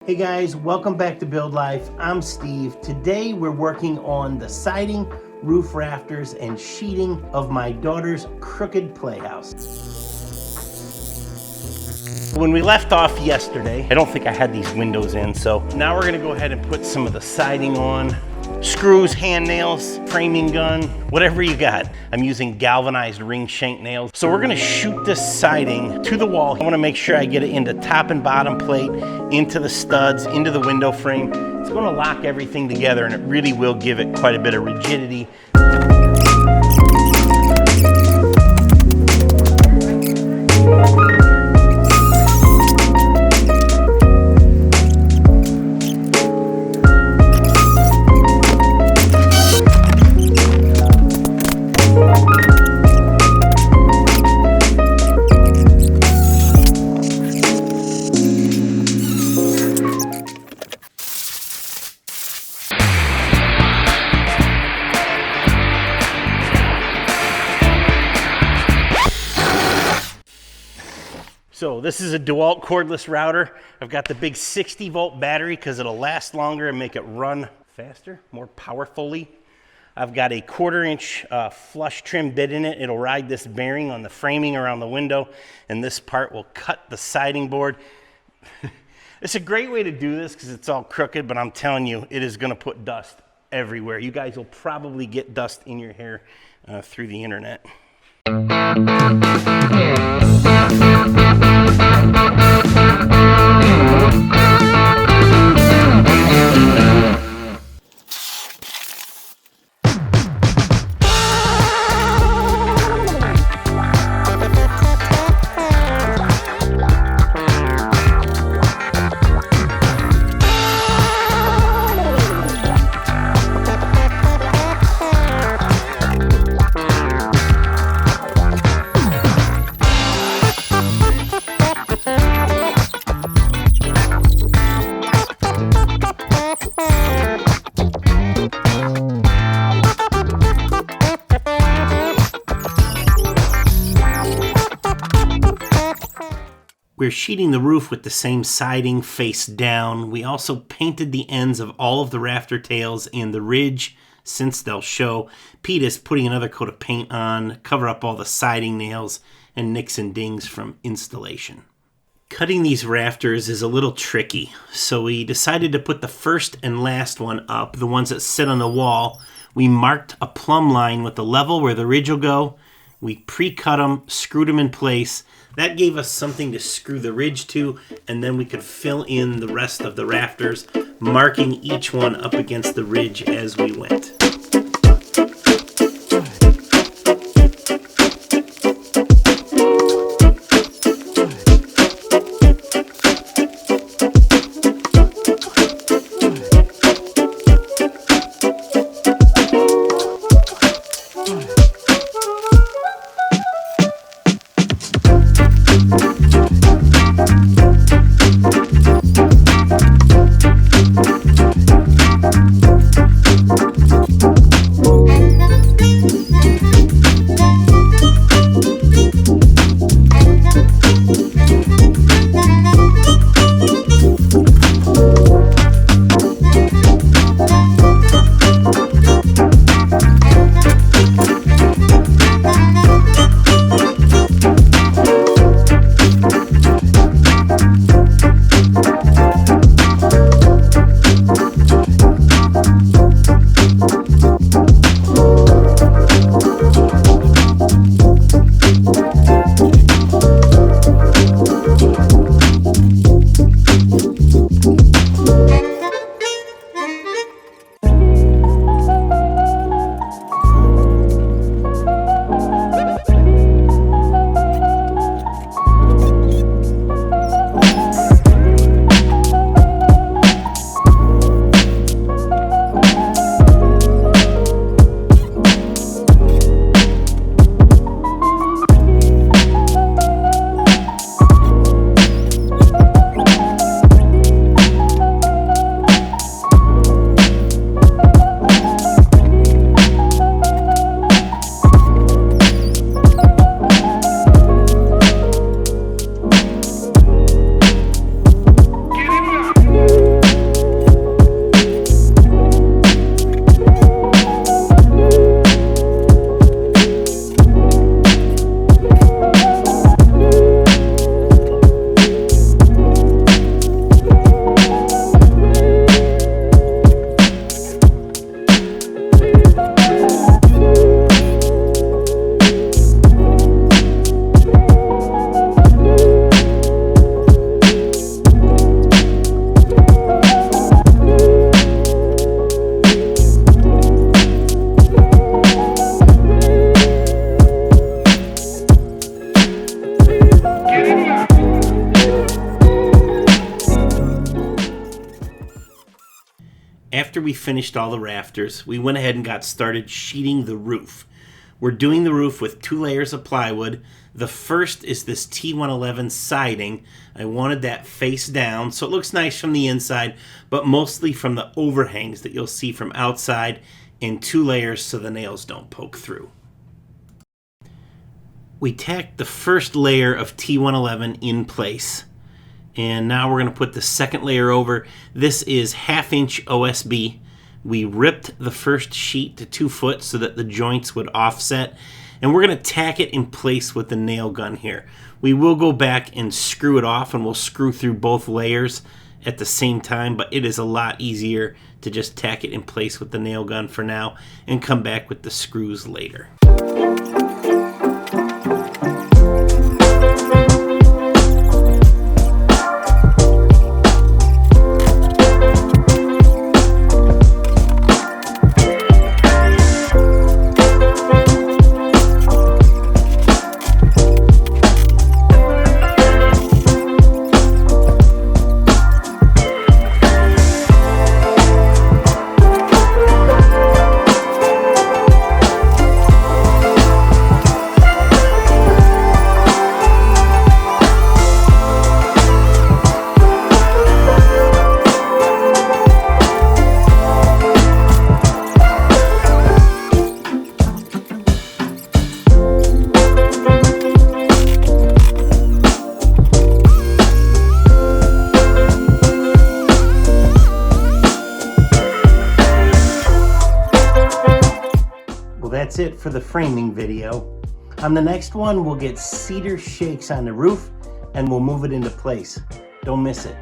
Hey guys, welcome back to Build Life. I'm Steve. Today we're working on the siding, roof rafters, and sheeting of my daughter's crooked playhouse. When we left off yesterday, I don't think I had these windows in, so now we're gonna go ahead and put some of the siding on. Screws, hand nails, framing gun, whatever you got. I'm using galvanized ring shank nails. So we're gonna shoot this siding to the wall. I wanna make sure I get it into top and bottom plate, into the studs, into the window frame. It's gonna lock everything together and it really will give it quite a bit of rigidity. So this is a DeWalt cordless router. I've got the big 60-volt battery because it'll last longer and make it run faster, more powerfully. I've got a 1/4-inch flush trim bit in it. It'll ride this bearing on the framing around the window, and this part will cut the siding board. It's a great way to do this because it's all crooked, but I'm telling you, it is gonna put dust everywhere. You guys will probably get dust in your hair through the internet. We're sheeting the roof with the same siding face down. We also painted the ends of all of the rafter tails and the ridge since they'll show. Pete is putting another coat of paint on, cover up all the siding nails and nicks and dings from installation. Cutting these rafters is a little tricky, so we decided to put the first and last one up, the ones that sit on the wall. We marked a plumb line with the level where the ridge will go. We pre-cut them, screwed them in place. That gave us something to screw the ridge to, and then we could fill in the rest of the rafters, marking each one up against the ridge as we went. After we finished all the rafters, we went ahead and got started sheeting the roof. We're doing the roof with 2 layers of plywood. The first is this T111 siding. I wanted that face down so it looks nice from the inside, but mostly from the overhangs that you'll see from outside, in 2 layers so the nails don't poke through. We tacked the first layer of T111 in place. And now we're going to put the second layer over. This is 1/2 inch OSB. We ripped the first sheet to 2 foot so that the joints would offset. And we're going to tack it in place with the nail gun here. We will go back and screw it off, and we'll screw through both layers at the same time, but it is a lot easier to just tack it in place with the nail gun for now and come back with the screws later. That's it for the framing video. On the next one, we'll get cedar shakes on the roof and we'll move it into place. Don't miss it.